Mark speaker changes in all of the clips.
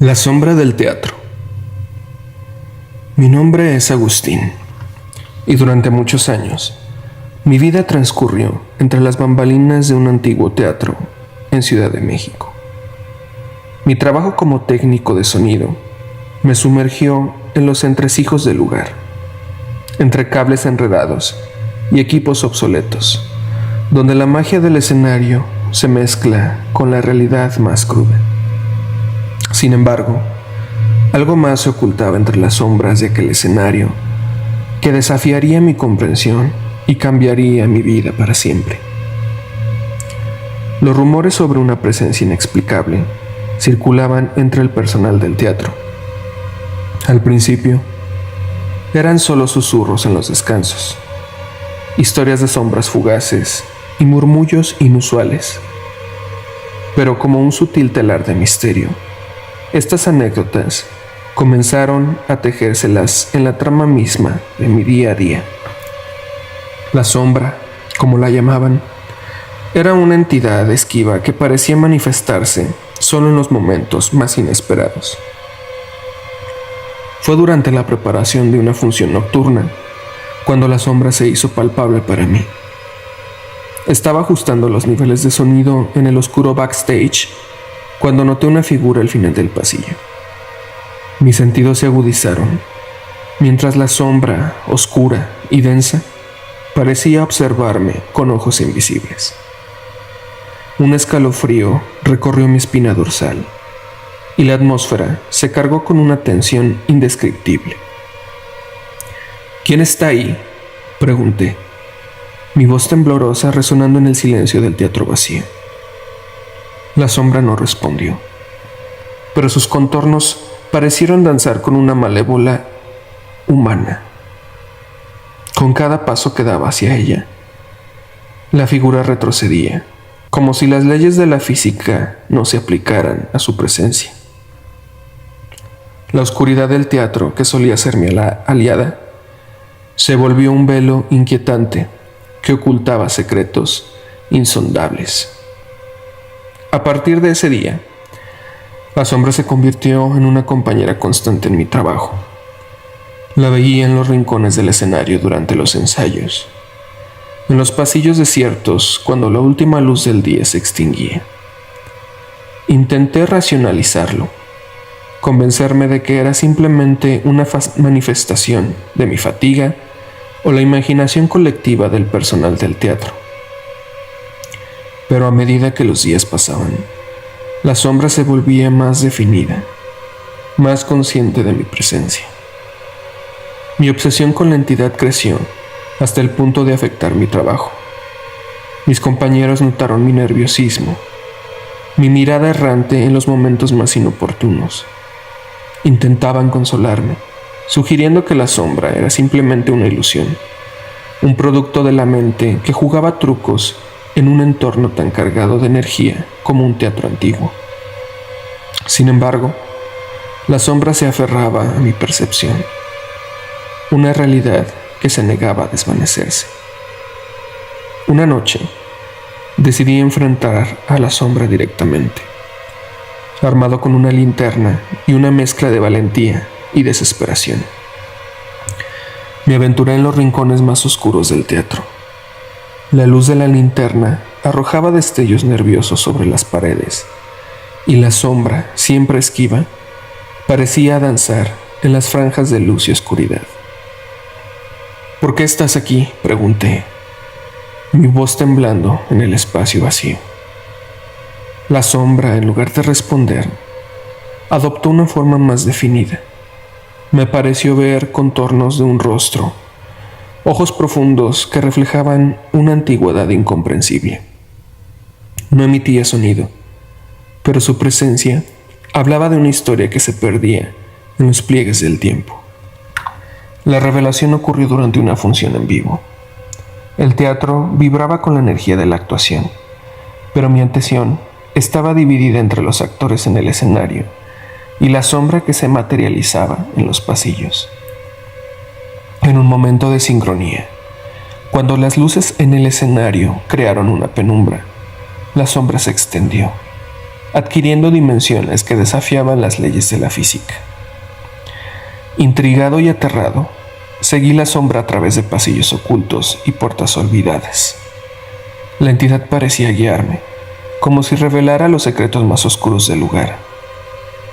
Speaker 1: La sombra del teatro. Mi nombre es Agustín, y durante muchos años, mi vida transcurrió entre las bambalinas de un antiguo teatro en Ciudad de México. Mi trabajo como técnico de sonido me sumergió en los entresijos del lugar, entre cables enredados y equipos obsoletos, donde la magia del escenario se mezcla con la realidad más cruda. Sin embargo, algo más se ocultaba entre las sombras de aquel escenario que desafiaría mi comprensión y cambiaría mi vida para siempre. Los rumores sobre una presencia inexplicable circulaban entre el personal del teatro. Al principio, eran solo susurros en los descansos, historias de sombras fugaces y murmullos inusuales. Pero como un sutil telar de misterio, estas anécdotas comenzaron a tejérselas en la trama misma de mi día a día. La sombra, como la llamaban, era una entidad esquiva que parecía manifestarse solo en los momentos más inesperados. Fue durante la preparación de una función nocturna cuando la sombra se hizo palpable para mí. Estaba ajustando los niveles de sonido en el oscuro backstage cuando noté una figura al final del pasillo. Mis sentidos se agudizaron, mientras la sombra, oscura y densa, parecía observarme con ojos invisibles. Un escalofrío recorrió mi espina dorsal, y la atmósfera se cargó con una tensión indescriptible. ¿Quién está ahí?, pregunté, mi voz temblorosa resonando en el silencio del teatro vacío. La sombra no respondió, pero sus contornos parecieron danzar con una malévola humana. Con cada paso que daba hacia ella, la figura retrocedía, como si las leyes de la física no se aplicaran a su presencia. La oscuridad del teatro, que solía ser mi aliada, se volvió un velo inquietante que ocultaba secretos insondables. A partir de ese día, la sombra se convirtió en una compañera constante en mi trabajo. La veía en los rincones del escenario durante los ensayos, en los pasillos desiertos cuando la última luz del día se extinguía. Intenté racionalizarlo, convencerme de que era simplemente una manifestación de mi fatiga o la imaginación colectiva del personal del teatro. Pero a medida que los días pasaban, la sombra se volvía más definida, más consciente de mi presencia. Mi obsesión con la entidad creció hasta el punto de afectar mi trabajo. Mis compañeros notaron mi nerviosismo, mi mirada errante en los momentos más inoportunos. Intentaban consolarme, sugiriendo que la sombra era simplemente una ilusión, un producto de la mente que jugaba trucos en un entorno tan cargado de energía como un teatro antiguo. Sin embargo, la sombra se aferraba a mi percepción, una realidad que se negaba a desvanecerse. Una noche, decidí enfrentar a la sombra directamente, armado con una linterna y una mezcla de valentía y desesperación. Me aventuré en los rincones más oscuros del teatro. La luz de la linterna arrojaba destellos nerviosos sobre las paredes, y la sombra, siempre esquiva, parecía danzar en las franjas de luz y oscuridad. ¿Por qué estás aquí?, pregunté, mi voz temblando en el espacio vacío. La sombra, en lugar de responder, adoptó una forma más definida. Me pareció ver contornos de un rostro, ojos profundos que reflejaban una antigüedad incomprensible. No emitía sonido, pero su presencia hablaba de una historia que se perdía en los pliegues del tiempo. La revelación ocurrió durante una función en vivo. El teatro vibraba con la energía de la actuación, pero mi atención estaba dividida entre los actores en el escenario y la sombra que se materializaba en los pasillos. En un momento de sincronía, cuando las luces en el escenario crearon una penumbra, la sombra se extendió, adquiriendo dimensiones que desafiaban las leyes de la física. Intrigado y aterrado, seguí la sombra a través de pasillos ocultos y puertas olvidadas. La entidad parecía guiarme, como si revelara los secretos más oscuros del lugar.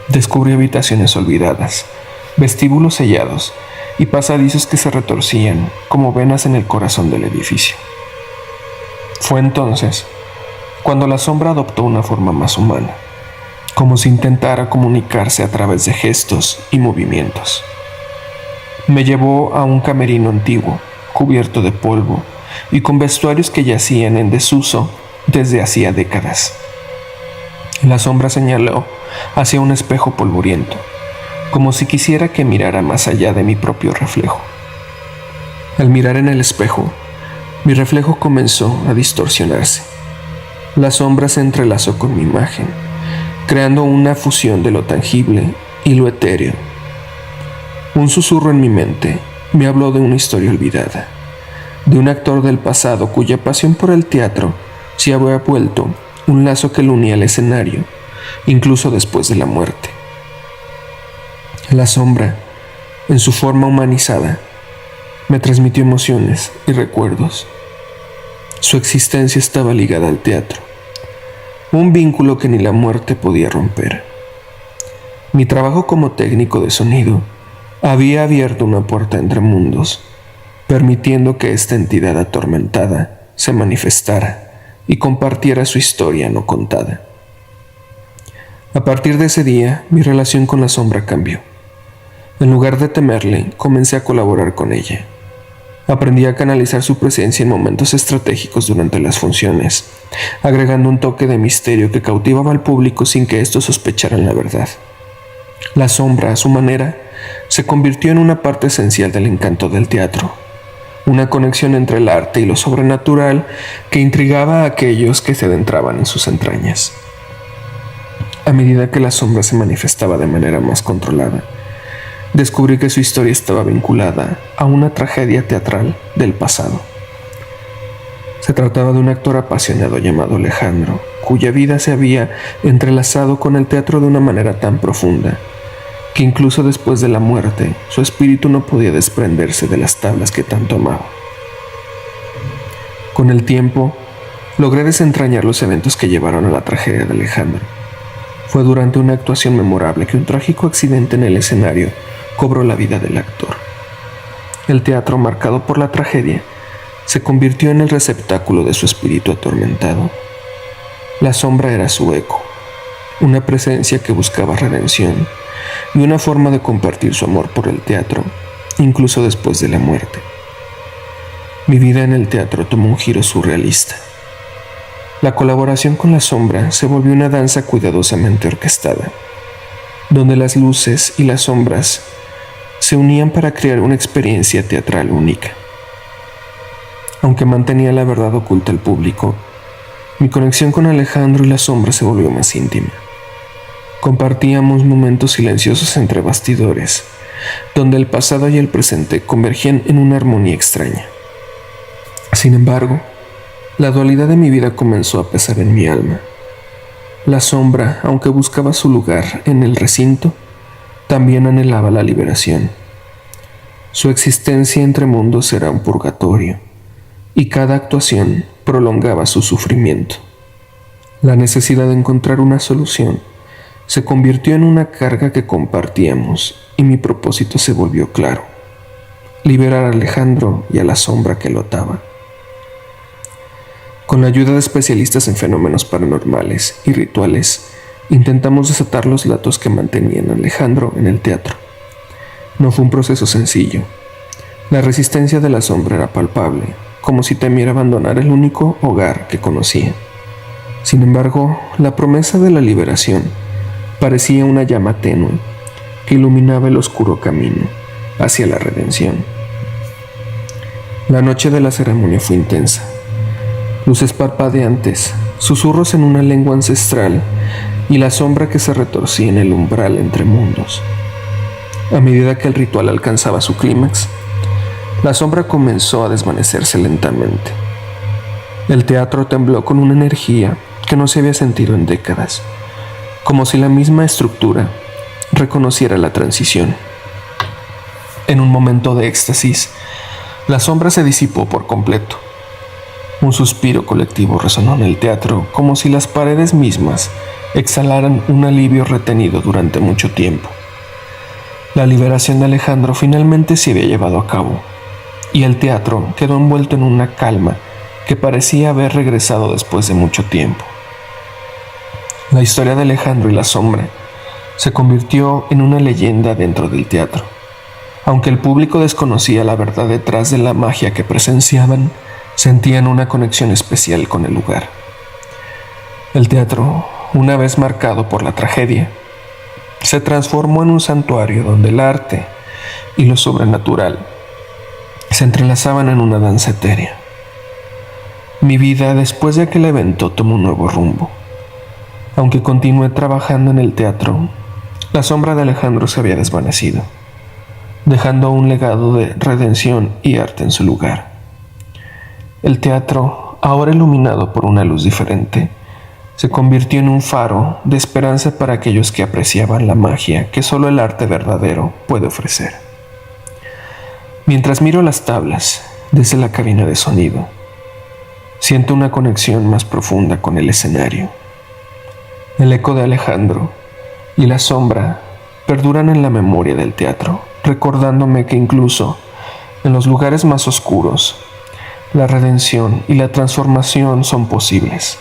Speaker 1: Descubrí habitaciones olvidadas, vestíbulos sellados y pasadizos que se retorcían como venas en el corazón del edificio. Fue entonces cuando la sombra adoptó una forma más humana, como si intentara comunicarse a través de gestos y movimientos. Me llevó a un camerino antiguo, cubierto de polvo y con vestuarios que yacían en desuso desde hacía décadas. La sombra señaló hacia un espejo polvoriento, como si quisiera que mirara más allá de mi propio reflejo. Al mirar en el espejo, mi reflejo comenzó a distorsionarse. La sombra se entrelazó con mi imagen, creando una fusión de lo tangible y lo etéreo. Un susurro en mi mente me habló de una historia olvidada, de un actor del pasado cuya pasión por el teatro se había vuelto un lazo que lo unía al escenario, incluso después de la muerte. La sombra, en su forma humanizada, me transmitió emociones y recuerdos. Su existencia estaba ligada al teatro, un vínculo que ni la muerte podía romper. Mi trabajo como técnico de sonido había abierto una puerta entre mundos, permitiendo que esta entidad atormentada se manifestara y compartiera su historia no contada. A partir de ese día, mi relación con la sombra cambió. En lugar de temerle, comencé a colaborar con ella. Aprendí a canalizar su presencia en momentos estratégicos durante las funciones, agregando un toque de misterio que cautivaba al público sin que estos sospecharan la verdad. La sombra, a su manera, se convirtió en una parte esencial del encanto del teatro, una conexión entre el arte y lo sobrenatural que intrigaba a aquellos que se adentraban en sus entrañas. A medida que la sombra se manifestaba de manera más controlada, descubrí que su historia estaba vinculada a una tragedia teatral del pasado. Se trataba de un actor apasionado llamado Alejandro, cuya vida se había entrelazado con el teatro de una manera tan profunda que incluso después de la muerte, su espíritu no podía desprenderse de las tablas que tanto amaba. Con el tiempo, logré desentrañar los eventos que llevaron a la tragedia de Alejandro. Fue durante una actuación memorable que un trágico accidente en el escenario cobró la vida del actor. El teatro, marcado por la tragedia, se convirtió en el receptáculo de su espíritu atormentado. La sombra era su eco, una presencia que buscaba redención y una forma de compartir su amor por el teatro, incluso después de la muerte. Mi vida en el teatro tomó un giro surrealista. La colaboración con la sombra se volvió una danza cuidadosamente orquestada, donde las luces y las sombras se unían para crear una experiencia teatral única. Aunque mantenía la verdad oculta al público, mi conexión con Alejandro y la sombra se volvió más íntima. Compartíamos momentos silenciosos entre bastidores, donde el pasado y el presente convergían en una armonía extraña. Sin embargo, la dualidad de mi vida comenzó a pesar en mi alma. La sombra, aunque buscaba su lugar en el recinto, también anhelaba la liberación. Su existencia entre mundos era un purgatorio, y cada actuación prolongaba su sufrimiento. La necesidad de encontrar una solución se convirtió en una carga que compartíamos y mi propósito se volvió claro: liberar a Alejandro y a la sombra que lo ataba. Con la ayuda de especialistas en fenómenos paranormales y rituales, intentamos desatar los lazos que mantenían a Alejandro en el teatro. No fue un proceso sencillo. La resistencia de la sombra era palpable, como si temiera abandonar el único hogar que conocía. Sin embargo, la promesa de la liberación parecía una llama tenue que iluminaba el oscuro camino hacia la redención. La noche de la ceremonia fue intensa. Luces parpadeantes, susurros en una lengua ancestral y la sombra que se retorcía en el umbral entre mundos. A medida que el ritual alcanzaba su clímax, la sombra comenzó a desvanecerse lentamente. El teatro tembló con una energía que no se había sentido en décadas, como si la misma estructura reconociera la transición. En un momento de éxtasis, la sombra se disipó por completo. Un suspiro colectivo resonó en el teatro, como si las paredes mismas exhalaran un alivio retenido durante mucho tiempo. La liberación de Alejandro finalmente se había llevado a cabo, y el teatro quedó envuelto en una calma que parecía haber regresado después de mucho tiempo. La historia de Alejandro y la sombra se convirtió en una leyenda dentro del teatro. Aunque el público desconocía la verdad detrás de la magia que presenciaban, sentían una conexión especial con el lugar. El teatro, una vez marcado por la tragedia, se transformó en un santuario donde el arte y lo sobrenatural se entrelazaban en una danza etérea. Mi vida después de aquel evento tomó un nuevo rumbo. Aunque continué trabajando en el teatro, la sombra de Alejandro se había desvanecido, dejando un legado de redención y arte en su lugar. El teatro, ahora iluminado por una luz diferente, se convirtió en un faro de esperanza para aquellos que apreciaban la magia que solo el arte verdadero puede ofrecer. Mientras miro las tablas desde la cabina de sonido, siento una conexión más profunda con el escenario. El eco de Alejandro y la sombra perduran en la memoria del teatro, recordándome que incluso en los lugares más oscuros, la redención y la transformación son posibles.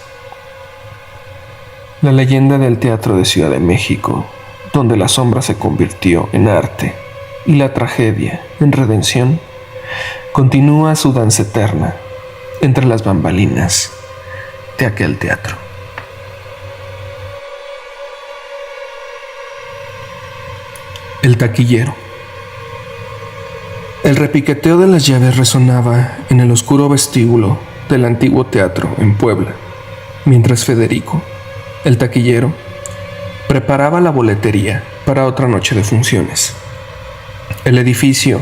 Speaker 1: La leyenda del teatro de Ciudad de México, donde la sombra se convirtió en arte y la tragedia en redención, continúa su danza eterna entre las bambalinas de aquel teatro. El taquillero. El repiqueteo de las llaves resonaba en el oscuro vestíbulo del antiguo teatro en Puebla, mientras Federico, el taquillero, preparaba la boletería para otra noche de funciones. El edificio,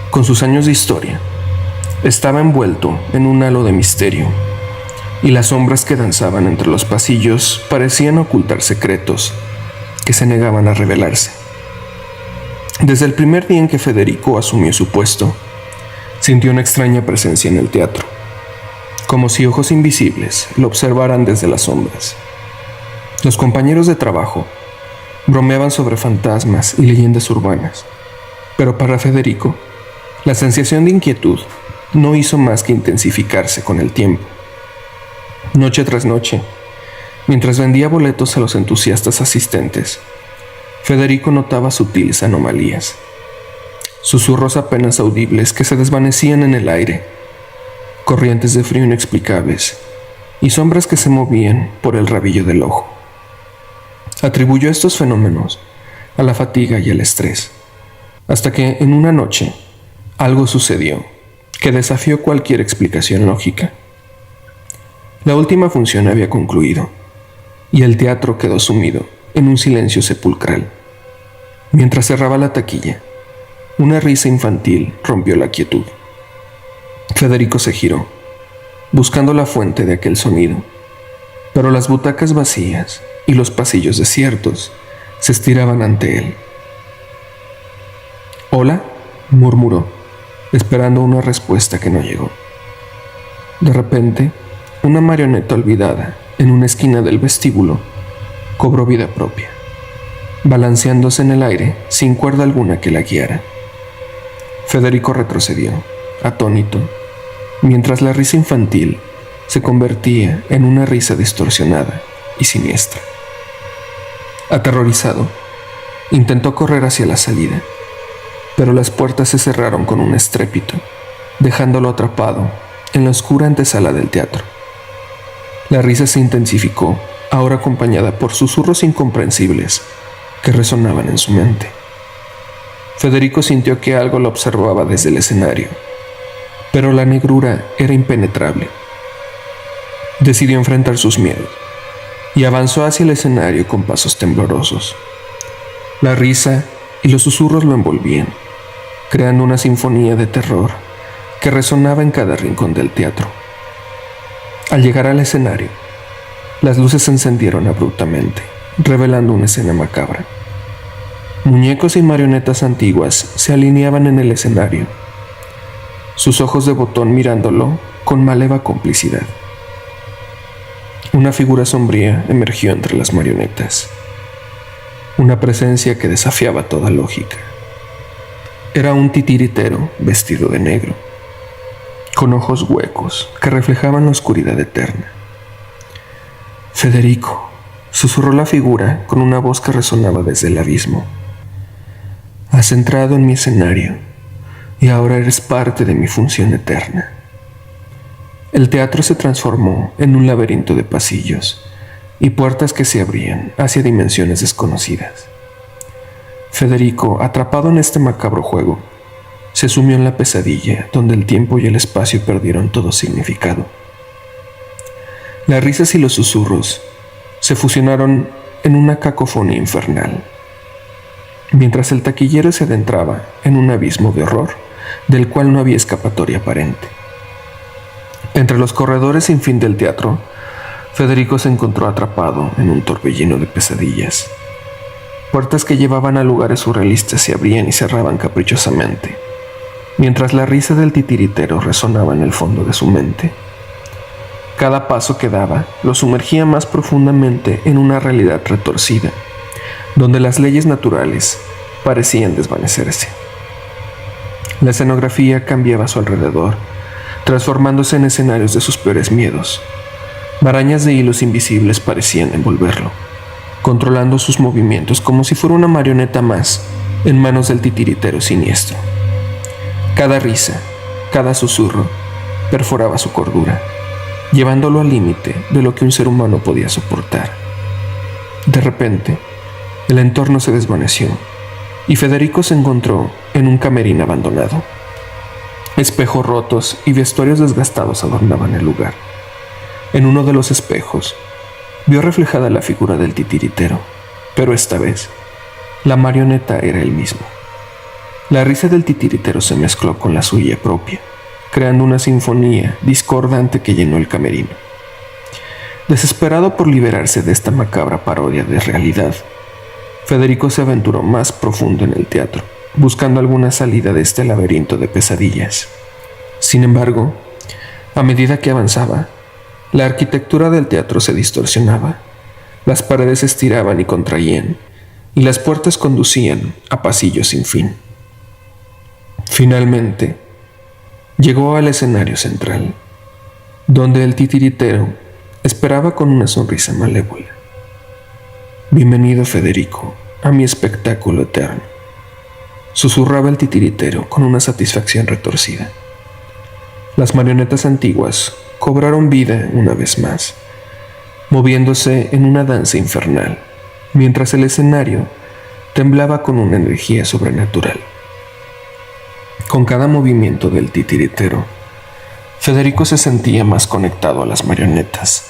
Speaker 1: con sus años de historia, estaba envuelto en un halo de misterio, y las sombras que danzaban entre los pasillos parecían ocultar secretos que se negaban a revelarse. Desde el primer día en que Federico asumió su puesto, sintió una extraña presencia en el teatro, como si ojos invisibles lo observaran desde las sombras. Los compañeros de trabajo bromeaban sobre fantasmas y leyendas urbanas, pero para Federico, la sensación de inquietud no hizo más que intensificarse con el tiempo. Noche tras noche, mientras vendía boletos a los entusiastas asistentes, Federico notaba sutiles anomalías, susurros apenas audibles que se desvanecían en el aire, corrientes de frío inexplicables y sombras que se movían por el rabillo del ojo. Atribuyó estos fenómenos a la fatiga y al estrés, hasta que en una noche algo sucedió que desafió cualquier explicación lógica. La última función había concluido y el teatro quedó sumido en un silencio sepulcral. Mientras cerraba la taquilla, una risa infantil rompió la quietud. Federico se giró, buscando la fuente de aquel sonido, pero las butacas vacías y los pasillos desiertos se estiraban ante él. «Hola», murmuró, esperando una respuesta que no llegó. De repente, una marioneta olvidada en una esquina del vestíbulo cobró vida propia, balanceándose en el aire sin cuerda alguna que la guiara. Federico retrocedió, atónito, mientras la risa infantil se convertía en una risa distorsionada y siniestra. Aterrorizado, intentó correr hacia la salida, pero las puertas se cerraron con un estrépito, dejándolo atrapado en la oscura antesala del teatro. La risa se intensificó, ahora acompañada por susurros incomprensibles que resonaban en su mente. Federico sintió que algo lo observaba desde el escenario, pero la negrura era impenetrable. Decidió enfrentar sus miedos y avanzó hacia el escenario con pasos temblorosos. La risa y los susurros lo envolvían, creando una sinfonía de terror que resonaba en cada rincón del teatro. Al llegar al escenario, las luces se encendieron abruptamente revelando una escena macabra. Muñecos y marionetas antiguas se alineaban en el escenario, sus ojos de botón mirándolo con maleva complicidad. Una figura sombría emergió entre las marionetas, una presencia que desafiaba toda lógica. Era un titiritero vestido de negro, con ojos huecos que reflejaban la oscuridad eterna. «Federico», susurró la figura con una voz que resonaba desde el abismo. «Has entrado en mi escenario y ahora eres parte de mi función eterna». El teatro se transformó en un laberinto de pasillos y puertas que se abrían hacia dimensiones desconocidas. Federico, atrapado en este macabro juego, se sumió en la pesadilla donde el tiempo y el espacio perdieron todo significado. Las risas y los susurros se fusionaron en una cacofonía infernal, mientras el taquillero se adentraba en un abismo de horror del cual no había escapatoria aparente. Entre los corredores sin fin del teatro, Federico se encontró atrapado en un torbellino de pesadillas. Puertas que llevaban a lugares surrealistas se abrían y cerraban caprichosamente, mientras la risa del titiritero resonaba en el fondo de su mente. Cada paso que daba lo sumergía más profundamente en una realidad retorcida, donde las leyes naturales parecían desvanecerse. La escenografía cambiaba a su alrededor, transformándose en escenarios de sus peores miedos. Marañas de hilos invisibles parecían envolverlo, controlando sus movimientos como si fuera una marioneta más en manos del titiritero siniestro. Cada risa, cada susurro, perforaba su cordura, llevándolo al límite de lo que un ser humano podía soportar. De repente, el entorno se desvaneció y Federico se encontró en un camerín abandonado. Espejos rotos y vestuarios desgastados adornaban el lugar. En uno de los espejos, vio reflejada la figura del titiritero, pero esta vez, la marioneta era él mismo. La risa del titiritero se mezcló con la suya propia, creando una sinfonía discordante que llenó el camerino. Desesperado por liberarse de esta macabra parodia de realidad, Federico se aventuró más profundo en el teatro, buscando alguna salida de este laberinto de pesadillas. Sin embargo, a medida que avanzaba, la arquitectura del teatro se distorsionaba, las paredes se estiraban y contraían, y las puertas conducían a pasillos sin fin. Finalmente, llegó al escenario central, donde el titiritero esperaba con una sonrisa malévola. «Bienvenido, Federico, a mi espectáculo eterno», susurraba el titiritero con una satisfacción retorcida. Las marionetas antiguas cobraron vida una vez más, moviéndose en una danza infernal, mientras el escenario temblaba con una energía sobrenatural. Con cada movimiento del titiritero, Federico se sentía más conectado a las marionetas,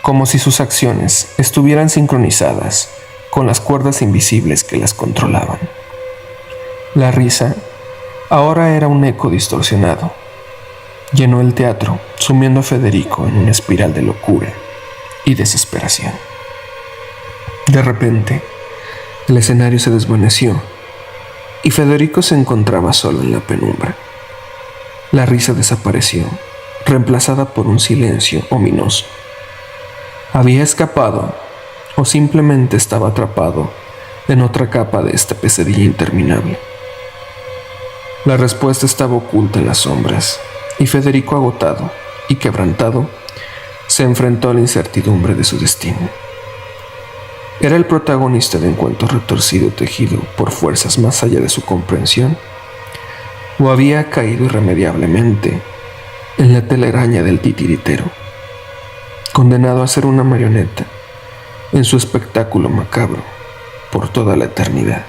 Speaker 1: como si sus acciones estuvieran sincronizadas con las cuerdas invisibles que las controlaban. La risa ahora era un eco distorsionado. Llenó el teatro, sumiendo a Federico en una espiral de locura y desesperación. De repente, el escenario se desvaneció y Federico se encontraba solo en la penumbra. La risa desapareció, reemplazada por un silencio ominoso. ¿Había escapado o simplemente estaba atrapado en otra capa de esta pesadilla interminable? La respuesta estaba oculta en las sombras, y Federico, agotado y quebrantado, se enfrentó a la incertidumbre de su destino. ¿Era el protagonista de un cuento retorcido tejido por fuerzas más allá de su comprensión? ¿O había caído irremediablemente en la telaraña del titiritero, condenado a ser una marioneta en su espectáculo macabro por toda la eternidad?